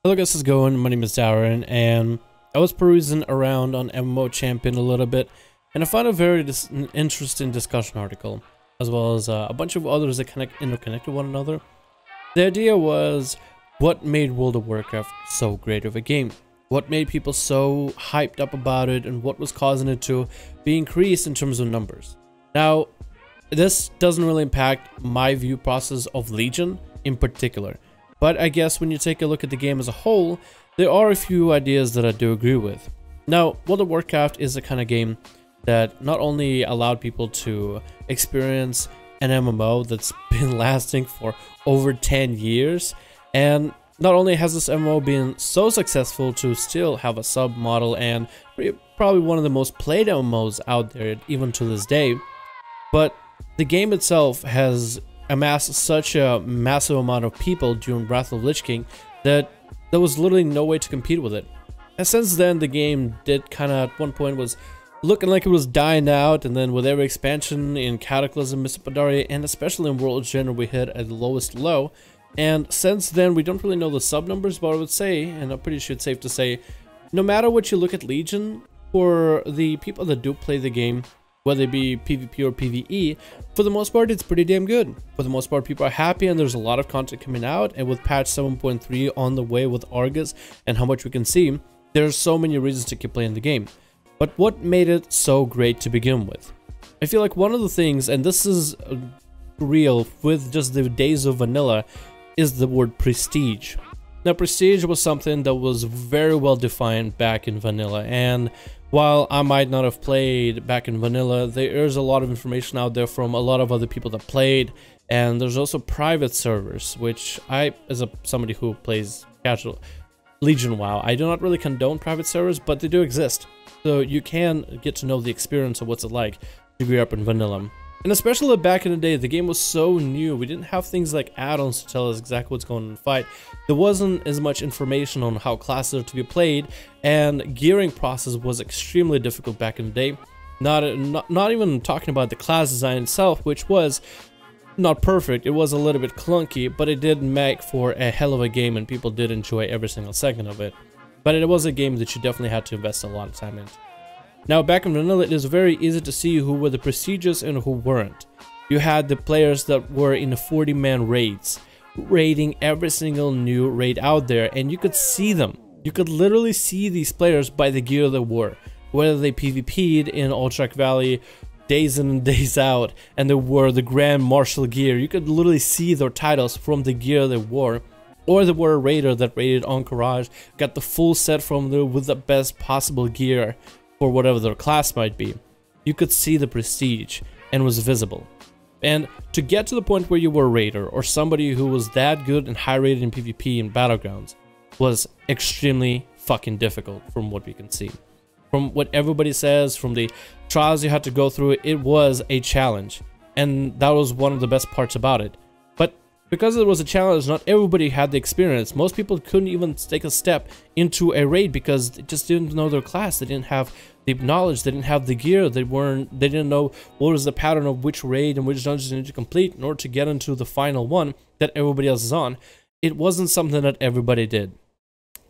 Hello guys, how's it going? My name is Darren, and I was perusing around on MMO Champion a little bit, and I found a very interesting discussion article, as well as a bunch of others that interconnect with one another. The idea was, what made World of Warcraft so great of a game? What made people so hyped up about it, and what was causing it to be increased in terms of numbers? Now, this doesn't really impact my view process of Legion in particular. But I guess when you take a look at the game as a whole, there are a few ideas that I do agree with. Now, World of Warcraft is the kind of game that not only allowed people to experience an MMO that's been lasting for over 10 years, and not only has this MMO been so successful to still have a sub model and probably one of the most played MMOs out there even to this day, but the game itself has amassed such a massive amount of people during Wrath of Lich King that there was literally no way to compete with it. And since then, the game did kind of at one point was looking like it was dying out, and then with every expansion in Cataclysm, Mists of Pandaria, and especially in World Gen, we hit at the lowest low. And since then, we don't really know the sub numbers, but I would say, and I'm pretty sure it's safe to say, no matter what you look at Legion, for the people that do play the game, whether it be PvP or PvE, for the most part, it's pretty damn good. For the most part, people are happy, and there's a lot of content coming out, and with patch 7.3 on the way with Argus and how much we can see, there's so many reasons to keep playing the game. But what made it so great to begin with? I feel like one of the things, and this is real with just the days of vanilla, is the word prestige. Now, prestige was something that was very well defined back in vanilla, and while I might not have played back in vanilla, there's a lot of information out there from a lot of other people that played, and there's also private servers, which I, as somebody who plays casual Legion WoW, I do not really condone private servers, but they do exist. So you can get to know the experience of what's it like to grow up in vanilla. And especially back in the day, the game was so new. We didn't have things like add-ons to tell us exactly what's going on in the fight. There wasn't as much information on how classes are to be played, and gearing process was extremely difficult back in the day. Not even talking about the class design itself, which was not perfect. It was a little bit clunky, but it did make for a hell of a game, and people did enjoy every single second of it. But it was a game that you definitely had to invest a lot of time in. Now, back in vanilla, it is very easy to see who were the prestigious and who weren't. You had the players that were in the 40-man raids, raiding every single new raid out there, and you could see them. You could literally see these players by the gear they wore, whether they PvP'd in Alterac Valley days in and days out, and they wore the Grand Marshal gear. You could literally see their titles from the gear they wore, or they were a raider that raided Encourage, got the full set from them with the best possible gear for whatever their class might be. You could see the prestige and was visible. And to get to the point where you were a raider or somebody who was that good and high rated in PvP and Battlegrounds was extremely fucking difficult from what we can see. From what everybody says, from the trials you had to go through, it was a challenge. And that was one of the best parts about it. But because it was a challenge, not everybody had the experience. Most people couldn't even take a step into a raid because they just didn't know their class. They didn't have the knowledge, they didn't have the gear, they didn't know what was the pattern of which raid and which dungeons you need to complete in order to get into the final one that everybody else is on. It wasn't something that everybody did.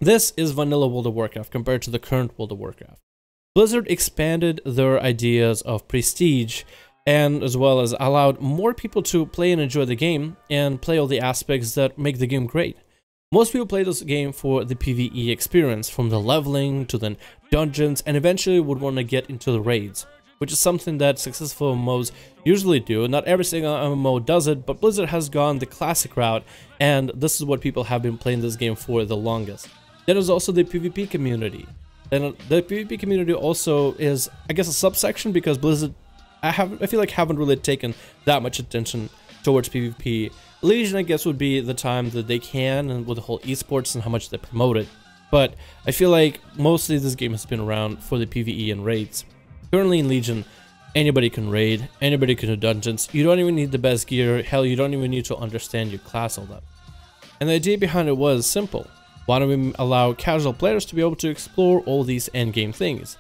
This is vanilla World of Warcraft compared to the current World of Warcraft. Blizzard expanded their ideas of prestige, and as well as allowed more people to play and enjoy the game and play all the aspects that make the game great. Most people play this game for the PvE experience, from the leveling to the dungeons, and eventually would want to get into the raids, which is something that successful MMOs usually do. Not every single MMO does it, but Blizzard has gone the classic route, and this is what people have been playing this game for the longest. Then there's also the PvP community. And the PvP community also is, I guess, a subsection, because Blizzard, I feel like, haven't really taken that much attention towards PvP. Legion, I guess, would be the time that they can, and with the whole esports and how much they promote it. But I feel like mostly this game has been around for the PvE and raids. Currently in Legion, anybody can raid, anybody can do dungeons. You don't even need the best gear. Hell, you don't even need to understand your class all that. And the idea behind it was simple. Why don't we allow casual players to be able to explore all these endgame things?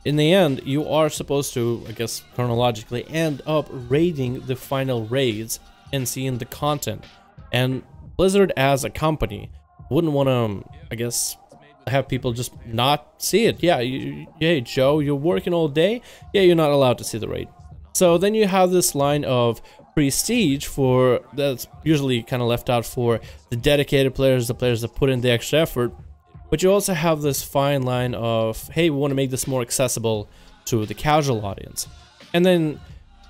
In the end, you are supposed to, I guess, chronologically end up raiding the final raids and seeing the content. And Blizzard as a company wouldn't want to, I guess, have people just not see it. Yeah, hey Joe, you're working all day. Yeah, you're not allowed to see the raid. So then you have this line of prestige for that's usually kind of left out for the dedicated players, the players that put in the extra effort. But you also have this fine line of, hey, we want to make this more accessible to the casual audience. And then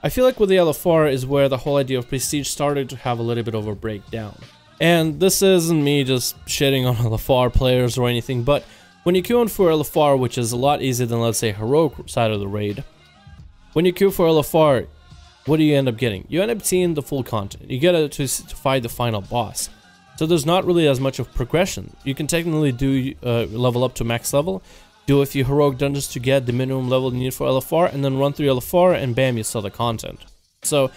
I feel like with the LFR is where the whole idea of prestige started to have a little bit of a breakdown. And this isn't me just shitting on LFR players or anything, but when you queue in for LFR, which is a lot easier than, let's say, heroic side of the raid, when you queue for LFR, what do you end up getting? You end up seeing the full content. You get to fight the final boss. So there's not really as much of progression. You can technically do level up to max level, do a few heroic dungeons to get the minimum level you need for LFR, and then run through LFR, and bam, you saw the content. So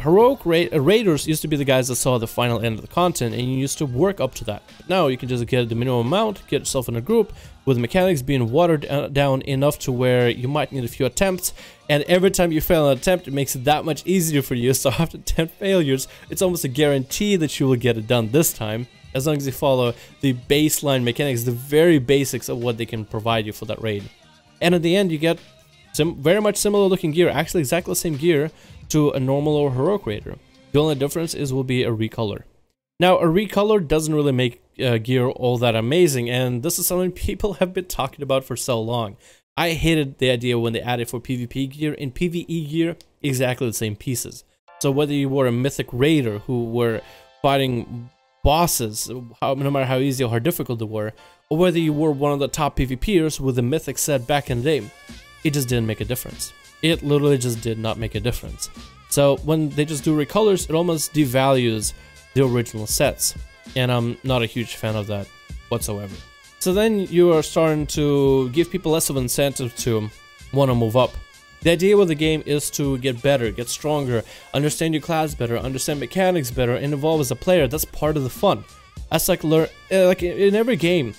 heroic raiders used to be the guys that saw the final end of the content, and you used to work up to that. But now you can just get the minimum amount, get yourself in a group, with mechanics being watered down enough to where you might need a few attempts, and every time you fail an attempt, it makes it that much easier for you. So after 10 failures, it's almost a guarantee that you will get it done this time, as long as you follow the baseline mechanics, the very basics of what they can provide you for that raid. And at the end, you get very much similar looking gear, actually exactly the same gear to a normal or heroic raider. The only difference will be a recolor. Now, a recolor doesn't really make gear all that amazing, and this is something people have been talking about for so long. I hated the idea when they added for PvP gear. In PvE gear, exactly the same pieces. So whether you were a mythic raider who were fighting bosses, no matter how easy or how difficult they were, or whether you were one of the top PvPers with the mythic set back in the day, it just didn't make a difference. It literally just did not make a difference. So when they just do recolors, it almost devalues the original sets, and I'm not a huge fan of that whatsoever. So then you are starting to give people less of an incentive to want to move up. The idea with the game is to get better, get stronger, understand your class better, understand mechanics better, and evolve as a player. That's part of the fun. That's like in every game,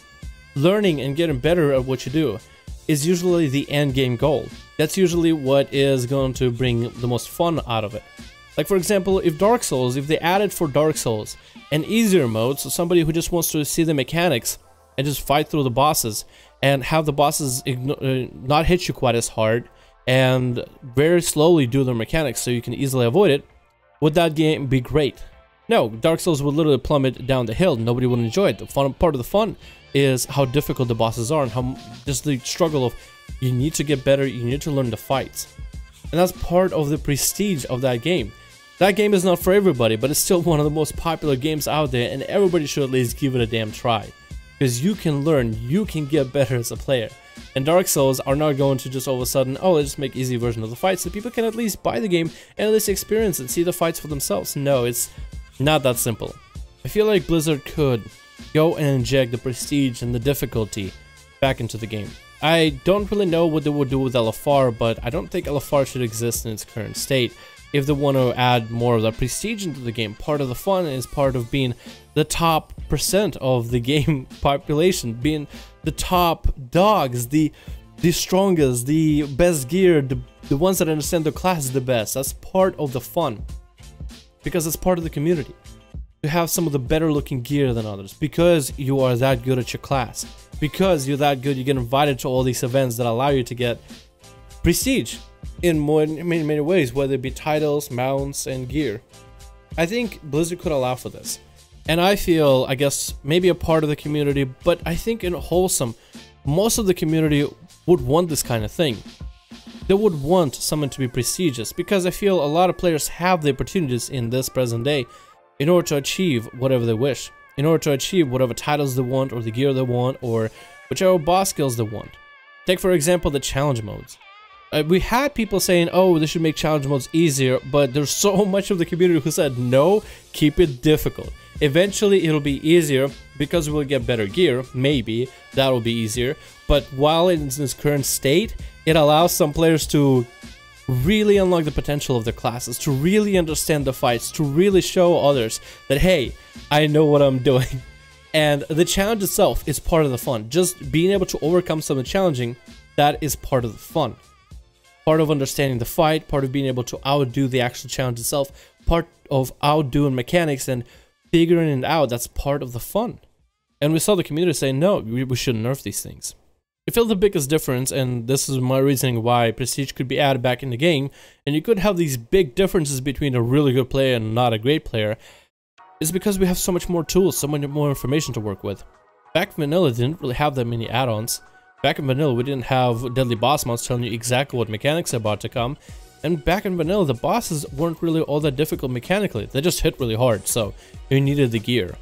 learning and getting better at what you do is usually the end game goal. That's usually what is going to bring the most fun out of it. Like for example, if Dark Souls, if they added for Dark Souls an easier mode, so somebody who just wants to see the mechanics and just fight through the bosses and have the bosses not hit you quite as hard and very slowly do their mechanics so you can easily avoid it, would that game be great? No, Dark Souls would literally plummet down the hill. Nobody would enjoy it. The fun part of the fun is how difficult the bosses are and how just the struggle of you need to get better, you need to learn the fights. And that's part of the prestige of that game. That game is not for everybody, but it's still one of the most popular games out there, and everybody should at least give it a damn try. Because you can learn, you can get better as a player. And Dark Souls are not going to just all of a sudden, oh, let's just make easy version of the fights so people can at least buy the game and at least experience and see the fights for themselves. No, it's not that simple. I feel like Blizzard could go and inject the prestige and the difficulty back into the game. I don't really know what they would do with LFR, but I don't think LFR should exist in its current state. If they want to add more of that prestige into the game, part of the fun is part of being the top % of the game population, being the top dogs, the strongest, the best gear, the ones that understand their class the best. That's part of the fun, because it's part of the community. To have some of the better looking gear than others, because you are that good at your class, because you're that good, you get invited to all these events that allow you to get prestige in many ways, whether it be titles, mounts, and gear. I think Blizzard could allow for this. And I feel, I guess, maybe a part of the community, but I think in wholesome, most of the community would want this kind of thing. They would want someone to be prestigious, because I feel a lot of players have the opportunities in this present day in order to achieve whatever they wish, in order to achieve whatever titles they want, or the gear they want, or whichever boss skills they want. Take for example the challenge modes. We had people saying, oh, they should make challenge modes easier, but there's so much of the community who said, no, keep it difficult. Eventually it'll be easier because we'll get better gear, maybe, that'll be easier, but while it's in its current state, it allows some players to really unlock the potential of their classes, to really understand the fights, to really show others that, hey, I know what I'm doing. And the challenge itself is part of the fun. Just being able to overcome something challenging, that is part of the fun. Part of understanding the fight, part of being able to outdo the actual challenge itself, part of outdoing mechanics and figuring it out, that's part of the fun. And we saw the community saying, no, we shouldn't nerf these things. I feel the biggest difference, and this is my reasoning why Prestige could be added back in the game, and you could have these big differences between a really good player and not a great player, is because we have so much more tools, so much more information to work with. Back in Vanilla, they didn't really have that many add-ons. Back in Vanilla, we didn't have deadly boss mods telling you exactly what mechanics are about to come. And back in Vanilla, the bosses weren't really all that difficult mechanically. They just hit really hard, so you needed the gear.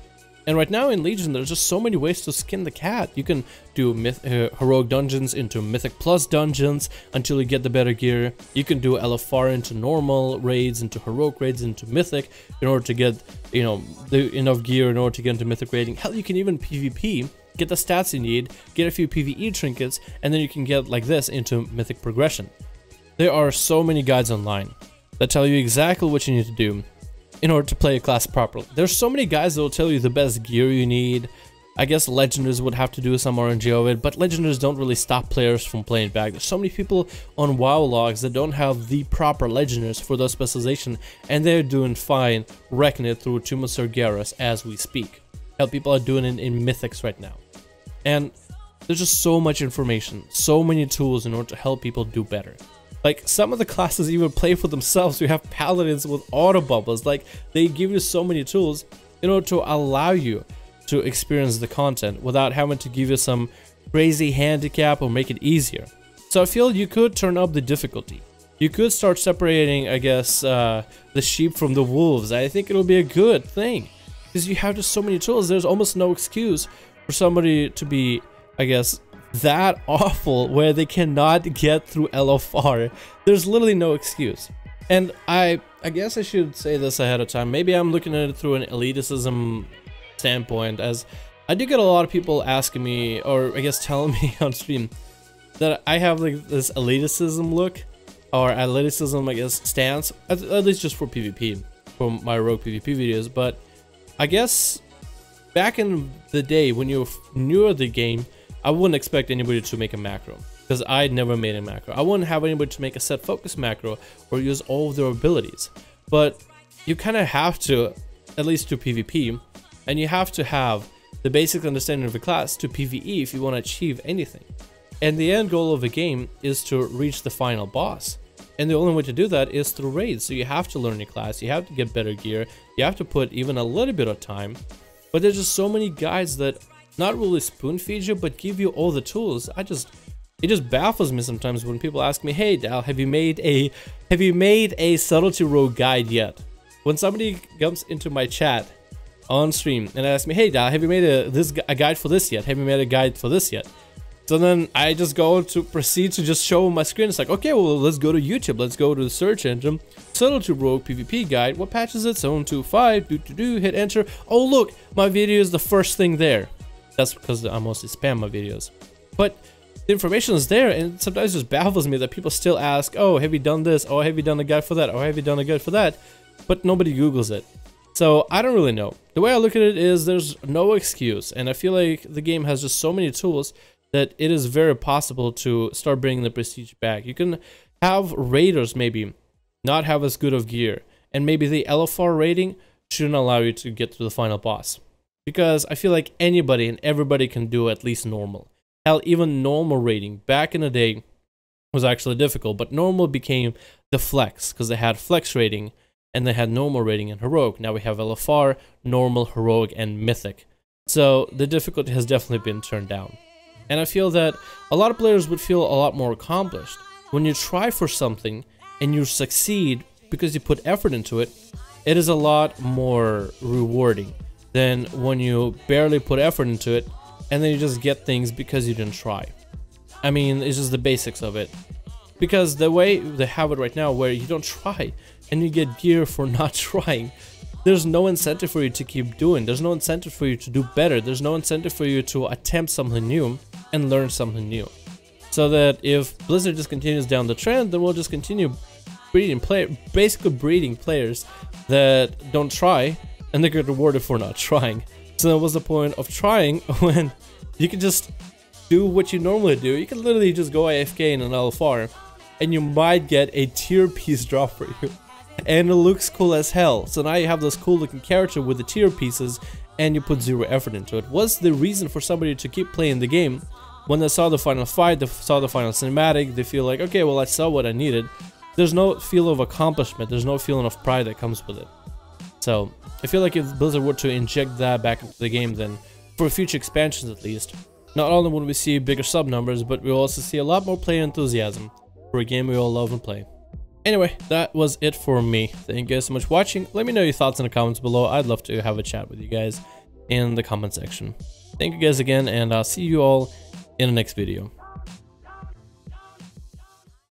And right now in Legion, there's just so many ways to skin the cat. You can do heroic dungeons into Mythic Plus dungeons until you get the better gear. You can do LFR into normal raids, into heroic raids, into Mythic in order to get, you know, enough gear in order to get into Mythic raiding. Hell, you can even PvP, get the stats you need, get a few PvE trinkets, and then you can get like this into Mythic progression. There are so many guides online that tell you exactly what you need to do in order to play a class properly. There's so many guys that will tell you the best gear you need. I guess Legendaries would have to do some RNG of it, but Legendaries don't really stop players from playing back. There's so many people on WoW logs that don't have the proper Legendaries for those specialization, and they're doing fine wrecking it through Tomb of Sargeras as we speak. Hell, people are doing it in Mythics right now. And there's just so much information, so many tools in order to help people do better. Like, some of the classes even play for themselves. We have paladins with auto bubbles. Like, they give you so many tools in order to allow you to experience the content without having to give you some crazy handicap or make it easier. So I feel you could turn up the difficulty. You could start separating, I guess, the sheep from the wolves. I think it'll be a good thing because you have just so many tools. There's almost no excuse for somebody to be, I guess, that awful where they cannot get through LFR. There's literally no excuse. And I guess I should say this ahead of time. Maybe I'm looking at it through an elitism standpoint, as I do get a lot of people asking me, or I guess telling me on stream, that I have like this elitism look, or elitism, I guess, stance, at least just for PvP, for my Rogue PvP videos. But I guess back in the day when you were newer to the game, I wouldn't expect anybody to make a macro, because I'd never made a macro. I wouldn't have anybody to make a set focus macro or use all of their abilities. But you kind of have to, at least to PvP, and you have to have the basic understanding of the class to PvE if you want to achieve anything. And the end goal of the game is to reach the final boss. And the only way to do that is through raids. So you have to learn your class, you have to get better gear, you have to put even a little bit of time. But there's just so many guides that not really spoon feed you, but give you all the tools. It just baffles me sometimes when people ask me, hey Dal, have you made a Subtlety Rogue guide yet? When somebody comes into my chat on stream and asks me, hey Dal, have you made a guide for this yet? Have you made a guide for this yet? So then I just go to proceed to just show my screen. It's like, okay, well, let's go to YouTube, let's go to the search engine, Subtlety Rogue PvP guide, what patch is it? 7.25, hit enter. Oh look, my video is the first thing there. That's because I mostly spam my videos. But the information is there, and sometimes it just baffles me that people still ask, oh, have you done this? Oh, have you done a guide for that? Oh, have you done a guide for that? But nobody Googles it. So I don't really know. The way I look at it is there's no excuse, and I feel like the game has just so many tools that it is very possible to start bringing the prestige back. You can have raiders maybe not have as good of gear, and maybe the LFR rating shouldn't allow you to get to the final boss. Because I feel like anybody and everybody can do at least normal. Hell, even normal rating back in the day was actually difficult, but normal became the flex, because they had flex rating and they had normal rating and heroic. Now we have LFR, normal, heroic, and mythic. So the difficulty has definitely been turned down. And I feel that a lot of players would feel a lot more accomplished when you try for something and you succeed because you put effort into it. It is a lot more rewarding than when you barely put effort into it and then you just get things because you didn't try. I mean, it's just the basics of it. Because the way they have it right now, where you don't try and you get gear for not trying, there's no incentive for you to keep doing. There's no incentive for you to do better. There's no incentive for you to attempt something new and learn something new. So that if Blizzard just continues down the trend, then we'll just continue basically breeding players that don't try, and they get rewarded for not trying. So then what's the point of trying when you can just do what you normally do? You can literally just go AFK in an LFR and you might get a tier piece drop for you. And it looks cool as hell. So now you have this cool looking character with the tier pieces, and you put zero effort into it. What's the reason for somebody to keep playing the game when they saw the final fight, they saw the final cinematic, they feel like, okay, well, I saw what I needed. There's no feel of accomplishment, there's no feeling of pride that comes with it. So I feel like if Blizzard were to inject that back into the game, then for future expansions at least, not only would we see bigger sub numbers, but we'll also see a lot more player enthusiasm for a game we all love and play. Anyway, that was it for me. Thank you guys so much for watching. Let me know your thoughts in the comments below. I'd love to have a chat with you guys in the comment section. Thank you guys again, and I'll see you all in the next video.